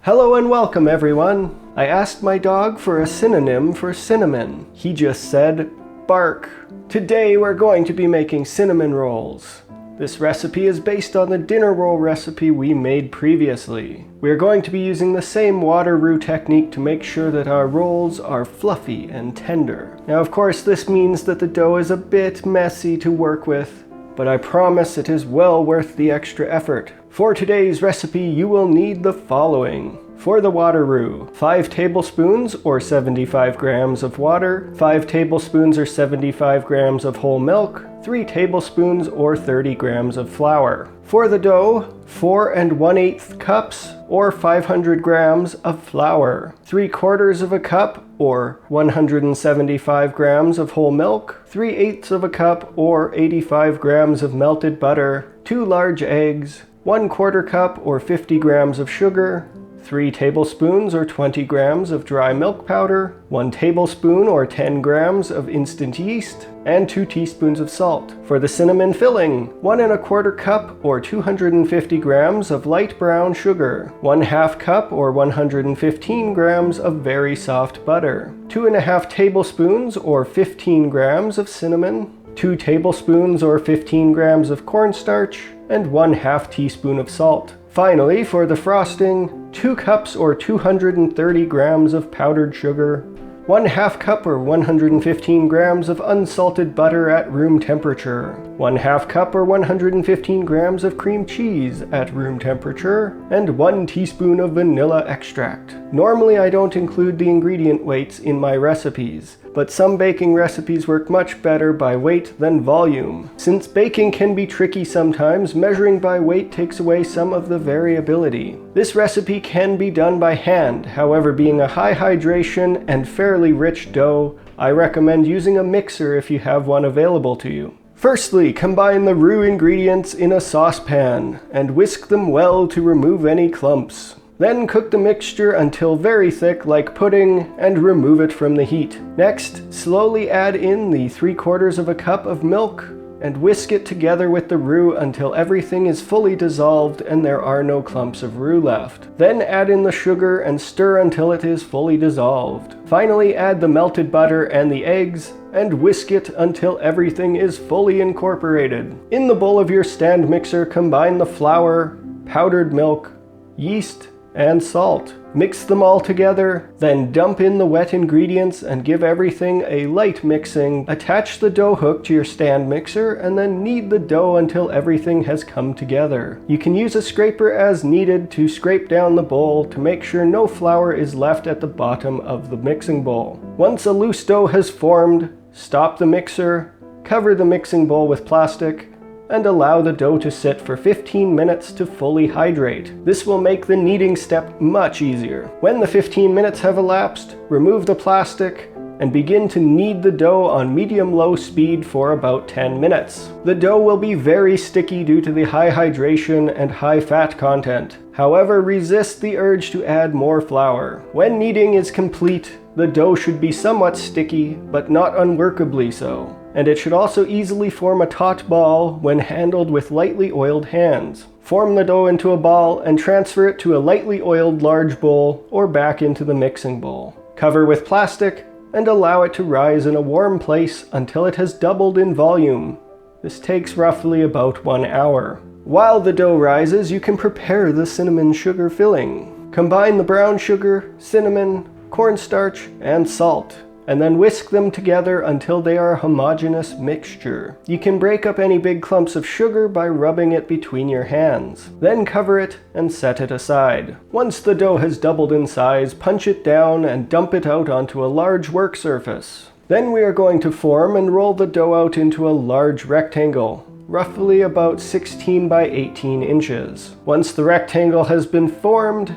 Hello and welcome everyone! I asked my dog for a synonym for cinnamon. He just said, bark. Today we're going to be making cinnamon rolls. This recipe is based on the dinner roll recipe we made previously. We're going to be using the same water roux technique to make sure that our rolls are fluffy and tender. Now of course this means that the dough is a bit messy to work with, but I promise it is well worth the extra effort. For today's recipe, you will need the following. For the water roux, 5 tablespoons or 75 grams of water, 5 tablespoons or 75 grams of whole milk, 3 tablespoons or 30 grams of flour. For the dough, 4 1/8 cups or 500 grams of flour, 3/4 of a cup or 175 grams of whole milk, 3/8 of a cup or 85 grams of melted butter, 2 large eggs, 1/4 cup or 50 grams of sugar, 3 tablespoons or 20 grams of dry milk powder, 1 tablespoon or 10 grams of instant yeast, and 2 teaspoons of salt. For the cinnamon filling, 1 1/4 cup or 250 grams of light brown sugar, 1/2 cup or 115 grams of very soft butter, 2 1/2 tablespoons or 15 grams of cinnamon, 2 tablespoons or 15 grams of cornstarch, and 1/2 teaspoon of salt. Finally, for the frosting, 2 cups or 230 grams of powdered sugar, 1/2 cup or 115 grams of unsalted butter at room temperature, 1/2 cup or 115 grams of cream cheese at room temperature, and 1 teaspoon of vanilla extract. Normally I don't include the ingredient weights in my recipes, but some baking recipes work much better by weight than volume. Since baking can be tricky sometimes, measuring by weight takes away some of the variability. This recipe can be done by hand, however, being a high hydration and fairly rich dough, I recommend using a mixer if you have one available to you. Firstly, combine the roux ingredients in a saucepan and whisk them well to remove any clumps. Then cook the mixture until very thick like pudding and remove it from the heat. Next, slowly add in the 3/4 of a cup of milk and whisk it together with the roux until everything is fully dissolved and there are no clumps of roux left. Then add in the sugar and stir until it is fully dissolved. Finally, add the melted butter and the eggs and whisk it until everything is fully incorporated. In the bowl of your stand mixer, combine the flour, powdered milk, yeast, and salt. Mix them all together, then dump in the wet ingredients and give everything a light mixing. Attach the dough hook to your stand mixer and then knead the dough until everything has come together. You can use a scraper as needed to scrape down the bowl to make sure no flour is left at the bottom of the mixing bowl. Once a loose dough has formed, stop the mixer, cover the mixing bowl with plastic, and allow the dough to sit for 15 minutes to fully hydrate. This will make the kneading step much easier. When the 15 minutes have elapsed, remove the plastic and begin to knead the dough on medium-low speed for about 10 minutes. The dough will be very sticky due to the high hydration and high fat content. However, resist the urge to add more flour. When kneading is complete, the dough should be somewhat sticky, but not unworkably so. And it should also easily form a taut ball when handled with lightly oiled hands. Form the dough into a ball and transfer it to a lightly oiled large bowl or back into the mixing bowl. Cover with plastic and allow it to rise in a warm place until it has doubled in volume. This takes roughly about 1 hour. While the dough rises, you can prepare the cinnamon sugar filling. Combine the brown sugar, cinnamon, cornstarch, and salt, and then whisk them together until they are a homogeneous mixture. You can break up any big clumps of sugar by rubbing it between your hands. Then cover it and set it aside. Once the dough has doubled in size, punch it down and dump it out onto a large work surface. Then we are going to form and roll the dough out into a large rectangle, roughly about 16 by 18 inches. Once the rectangle has been formed,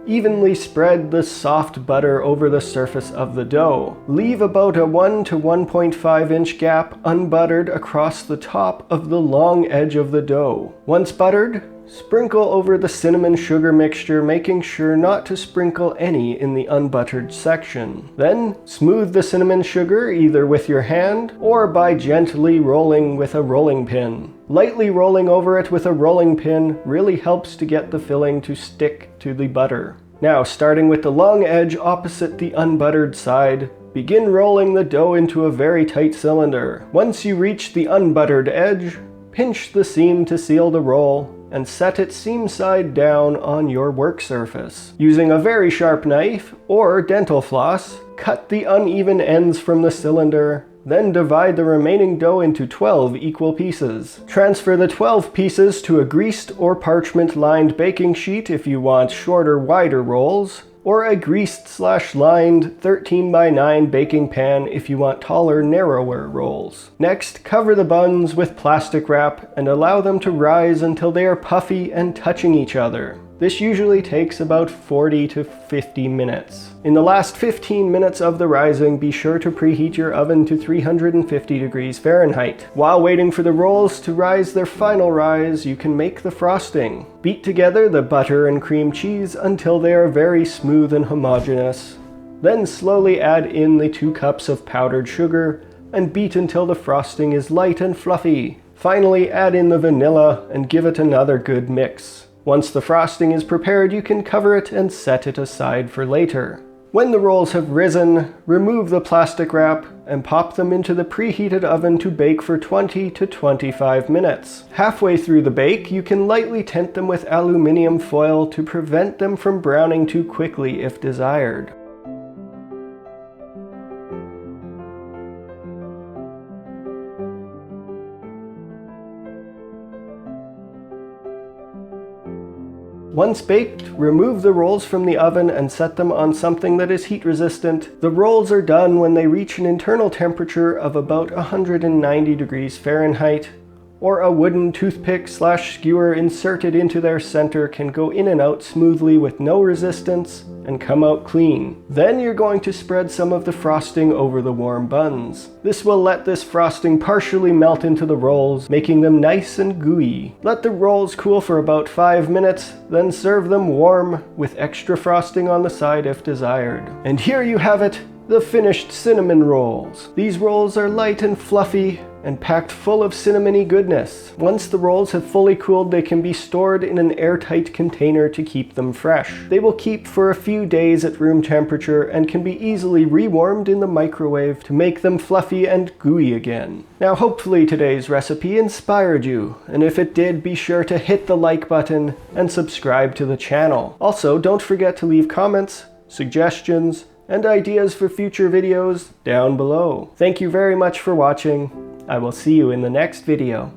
evenly spread the soft butter over the surface of the dough. Leave about a 1 to 1.5 inch gap unbuttered across the top of the long edge of the dough. Once buttered, sprinkle over the cinnamon sugar mixture, making sure not to sprinkle any in the unbuttered section. Then smooth the cinnamon sugar either with your hand or by gently rolling with a rolling pin. Lightly rolling over it with a rolling pin really helps to get the filling to stick to the butter. Now, starting with the long edge opposite the unbuttered side, begin rolling the dough into a very tight cylinder. Once you reach the unbuttered edge, pinch the seam to seal the roll and set it seam side down on your work surface. Using a very sharp knife or dental floss, cut the uneven ends from the cylinder, then divide the remaining dough into 12 equal pieces. Transfer the 12 pieces to a greased or parchment-lined baking sheet if you want shorter, wider rolls, or a greased/lined 13x9 baking pan if you want taller, narrower rolls. Next, cover the buns with plastic wrap and allow them to rise until they are puffy and touching each other. This usually takes about 40 to 50 minutes. In the last 15 minutes of the rising, be sure to preheat your oven to 350 degrees Fahrenheit. While waiting for the rolls to rise their final rise, you can make the frosting. Beat together the butter and cream cheese until they are very smooth and homogeneous. Then slowly add in the 2 cups of powdered sugar and beat until the frosting is light and fluffy. Finally, add in the vanilla and give it another good mix. Once the frosting is prepared, you can cover it and set it aside for later. When the rolls have risen, remove the plastic wrap and pop them into the preheated oven to bake for 20 to 25 minutes. Halfway through the bake, you can lightly tint them with aluminum foil to prevent them from browning too quickly if desired. Once baked, remove the rolls from the oven and set them on something that is heat resistant. The rolls are done when they reach an internal temperature of about 190 degrees Fahrenheit, or a wooden toothpick/skewer inserted into their center can go in and out smoothly with no resistance and come out clean. Then you're going to spread some of the frosting over the warm buns. This will let this frosting partially melt into the rolls, making them nice and gooey. Let the rolls cool for about 5 minutes, then serve them warm with extra frosting on the side if desired. And here you have it, the finished cinnamon rolls. These rolls are light and fluffy and packed full of cinnamony goodness. Once the rolls have fully cooled, they can be stored in an airtight container to keep them fresh. They will keep for a few days at room temperature and can be easily rewarmed in the microwave to make them fluffy and gooey again. Now, hopefully today's recipe inspired you, and if it did, be sure to hit the like button and subscribe to the channel. Also, don't forget to leave comments, suggestions, and ideas for future videos down below. Thank you very much for watching. I will see you in the next video.